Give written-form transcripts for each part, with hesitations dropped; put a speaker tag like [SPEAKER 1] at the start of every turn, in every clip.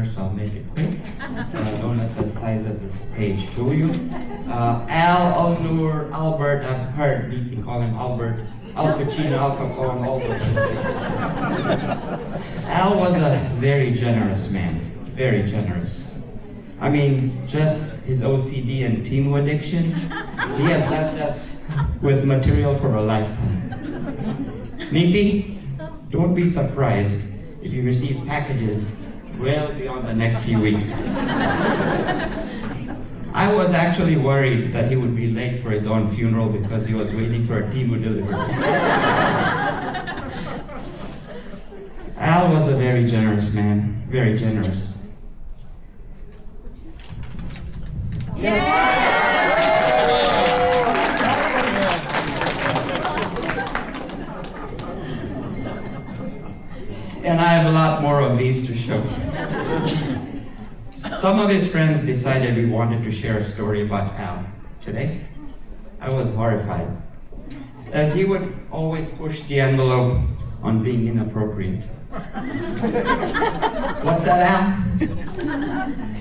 [SPEAKER 1] honor, so I'll make it quick. Don't let the size of this page fool you. Al Nur Albert, I've heard Niti call him Albert, Al Pacino, Al Capone, all those things. Al was a very generous man, very generous. I mean, just his OCD and Timu addiction, he has left us with material for a lifetime. Niti, don't be surprised if you receive packages well beyond the next few weeks. I was actually worried that he would be late for his own funeral because he was waiting for a Timu delivery. Al was a very generous man, very generous. And I have a lot more of these to show. Some of his friends decided we wanted to share a story about Al today. I was horrified, as he would always push the envelope on being inappropriate. What's that, Al?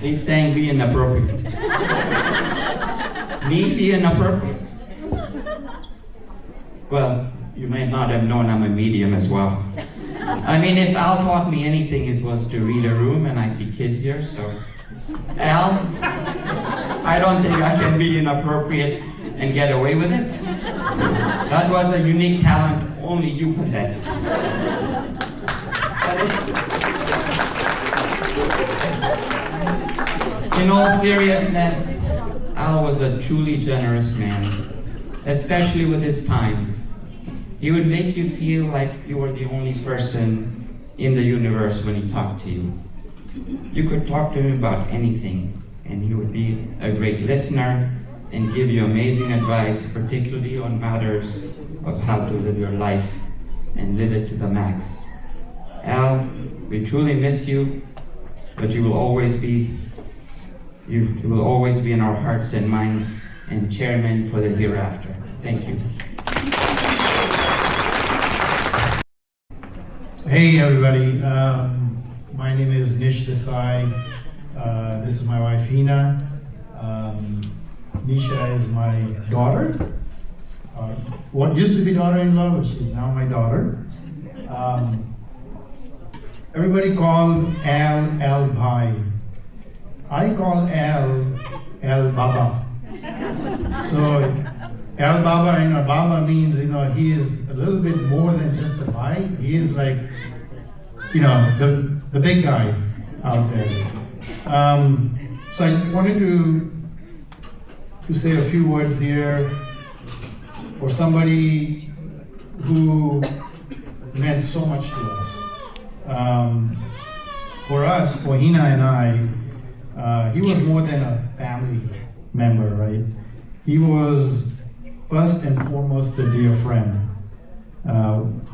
[SPEAKER 1] He's saying be inappropriate. Me be inappropriate? Well, you might not have known I'm a medium as well. I mean, if Al taught me anything, it was to read a room, and I see kids here, so. Al, I don't think I can be inappropriate and get away with it. That was a unique talent only you possessed. In all seriousness, Al was a truly generous man, especially with his time. He would make you feel like you were the only person in the universe when he talked to you. You could talk to him about anything, and he would be a great listener and give you amazing advice, particularly on matters of how to live your life and live it to the max. Al, we truly miss you, but you will always be in our hearts and minds, and chairman for the hereafter. Thank you.
[SPEAKER 2] Hey everybody, my name is Nish Desai. This is my wife Hina. Nisha is my daughter. What used to be daughter-in-law, which is now my daughter. Everybody call Al Bhai. I call Al Baba. So Al Baba, Baba means, he is a little bit more than just a bhai. He is like, the big guy out there. So I wanted to say a few words here for somebody who meant so much to us. For us, for Hina and I, he was more than a family member, right? He was first and foremost a dear friend.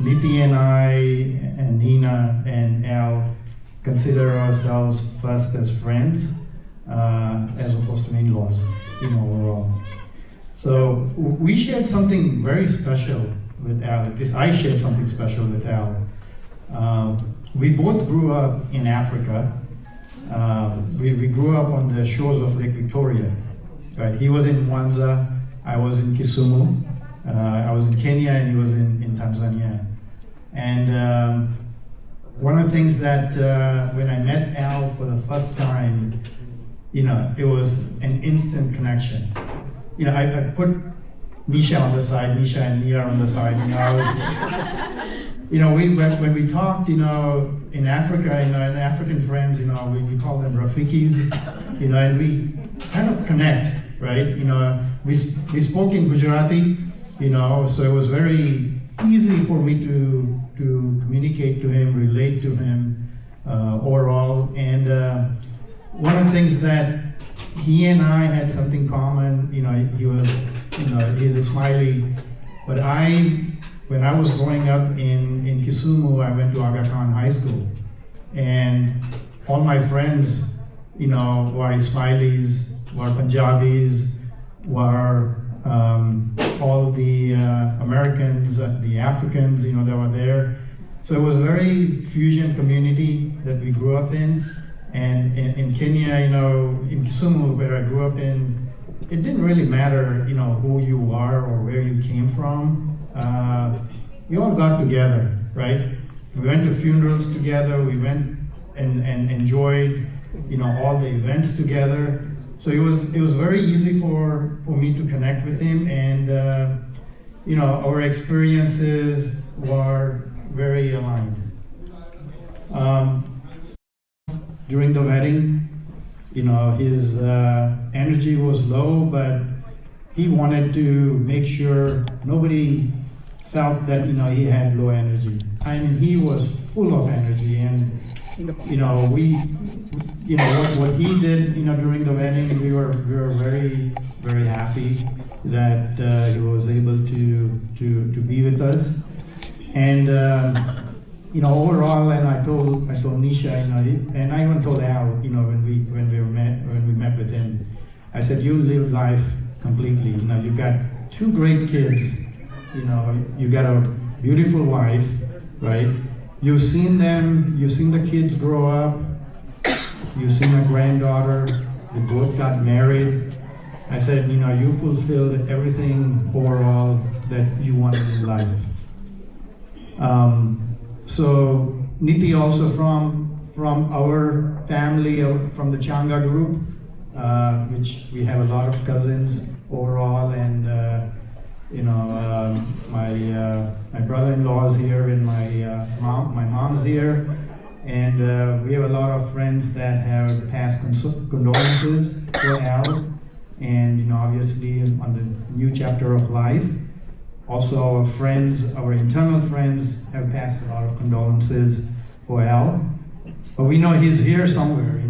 [SPEAKER 2] Niti and I and Hina and Al consider ourselves first as friends, as opposed to in-laws, overall. So we shared something very special with Al. At least I shared something special with Al. We both grew up in Africa. We grew up on the shores of Lake Victoria. Right? He was in Mwanza, I was in Kisumu. I was in Kenya and he was in Tanzania. And one of the things that when I met Al for the first time, it was an instant connection. I put Nisha on the side, Nisha and Nia on the side. When we talked, in Africa, and African friends, we call them Rafikis, and we kind of connect, right? We spoke in Gujarati, so it was very easy for me to communicate to him, relate to him overall. And one of the things that he and I had something common, he was, he's a smiley, but when I was growing up in Kisumu, I went to Aga Khan High School, and all my friends, were Ismailis, were Punjabis, were all the Americans, the Africans, that were there. So it was a very fusion community that we grew up in, And in Kenya, in Kisumu, where I grew up in, it didn't really matter, who you are or where you came from. We all got together, right? We went to funerals together. We went and enjoyed, all the events together. So it was very easy for me to connect with him, and our experiences were very aligned. During the wedding, his energy was low, but he wanted to make sure nobody felt that he had low energy. I mean, he was full of energy, and what he did during the wedding, we were very, very happy that he was able to be with us. And overall, and I told Nisha, and I even told Al, when we met with him, I said, you live life completely. You got 2 great kids. You got a beautiful wife, right? You've seen the kids grow up. You've seen a granddaughter. They both got married. I said, you fulfilled everything overall that you wanted in life. So Niti also from our family, from the Changa group, which we have a lot of cousins overall, and my brother-in-law is here, and my mom's here, and we have a lot of friends that have passed condolences for Al, and obviously on the new chapter of life. Also, our friends, our internal friends, have passed a lot of condolences for Al. But we know he's here somewhere,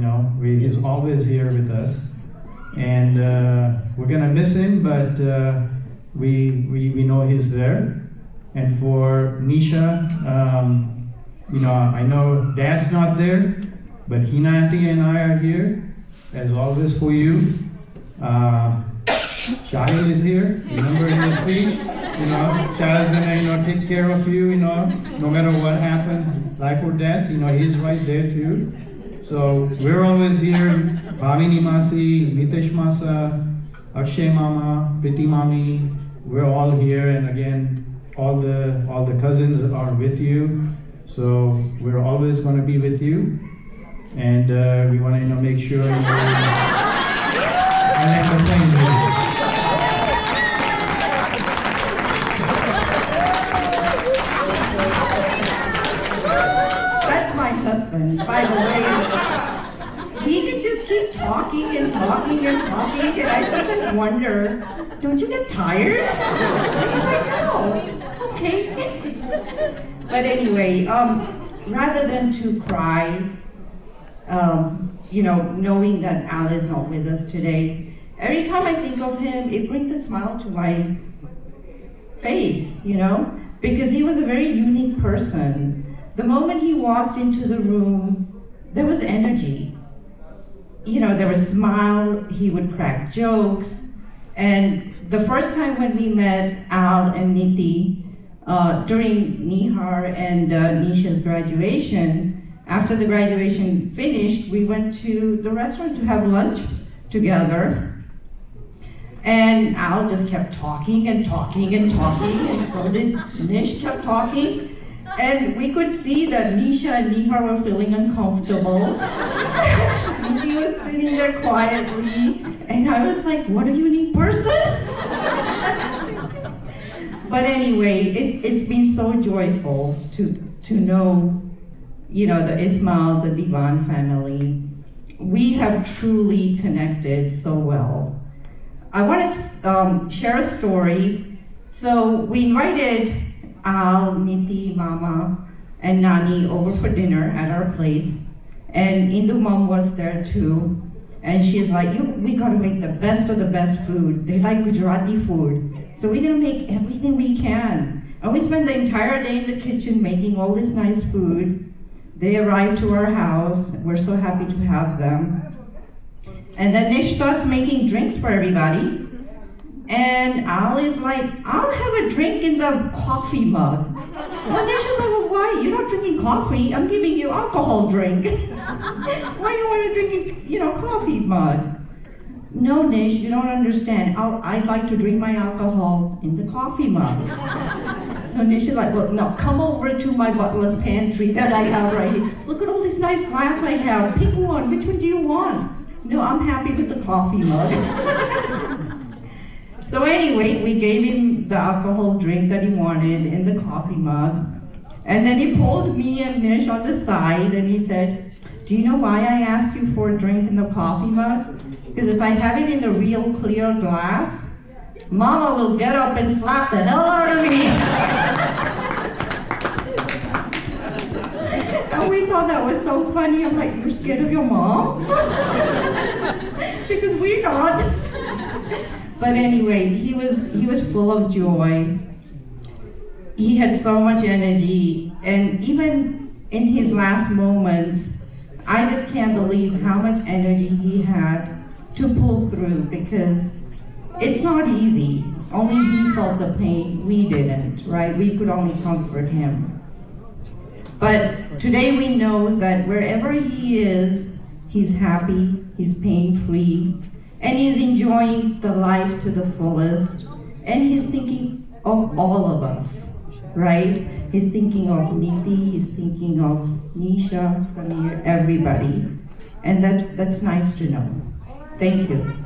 [SPEAKER 2] he's always here with us. And we're gonna miss him, but we know he's there. And for Nisha, I know Dad's not there, but Hina Auntie and I are here, as always, for you. Shahil is here, remember in the speech? Shahil's gonna, take care of you, no matter what happens, life or death, he's right there too. So we're always here, Bhavini Masi, Nitesh Masa, Akshay Mama, Priti Mami, we're all here, and again, all the cousins are with you. So we're always gonna be with you, and we wanna, make sure and entertain you.
[SPEAKER 3] Husband, by the way, he can just keep talking and talking and talking, and I sometimes wonder, don't you get tired? He's like, no, okay. But anyway, rather than to cry, knowing that Al is not with us today, every time I think of him, it brings a smile to my face, because he was a very unique person. The moment he walked into the room, there was energy. There was a smile, he would crack jokes. And the first time when we met Al and Niti, during Nihar and Nisha's graduation, after the graduation finished, we went to the restaurant to have lunch together. And Al just kept talking and talking and talking, and so did Nish kept talking. And we could see that Nisha and Nihar were feeling uncomfortable. Niti was sitting there quietly, and I was like, what a unique person! But anyway, it's been so joyful to know, the Ismail, the Divan family. We have truly connected so well. I want to share a story. So we invited Al, Niti, Mama, and Nani over for dinner at our place, and Indu Mom was there too, and she's like, we gotta make the best of the best food. They like Gujarati food, so we're gonna make everything we can. And we spent the entire day in the kitchen making all this nice food. They arrived to our house. We're so happy to have them. And then Nish starts making drinks for everybody. And Al is like, I'll have a drink in the coffee mug. And Nisha's like, well, why? You're not drinking coffee. I'm giving you alcohol drink. Why you want to drink a coffee mug? No, Nish, you don't understand. I'd like to drink my alcohol in the coffee mug. So Nish is like, well, no, come over to my butler's pantry that I have right here. Look at all this nice glass I have. Pick one. Which one do you want? No, I'm happy with the coffee mug. So anyway, we gave him the alcohol drink that he wanted in the coffee mug. And then he pulled me and Nish on the side and he said, do you know why I asked you for a drink in the coffee mug? Because if I have it in a real clear glass, Mama will get up and slap the hell out of me. And we thought that was so funny. I'm like, you're scared of your mom? Because we're not. But anyway, he was full of joy. He had so much energy, and even in his last moments, I just can't believe how much energy he had to pull through, because it's not easy. Only he felt the pain, we didn't, right? We could only comfort him. But today we know that wherever he is, he's happy, he's pain-free, and he's enjoying the life to the fullest, and he's thinking of all of us, right? He's thinking of Niti, he's thinking of Nisha, Samir, everybody. And that's nice to know. Thank you.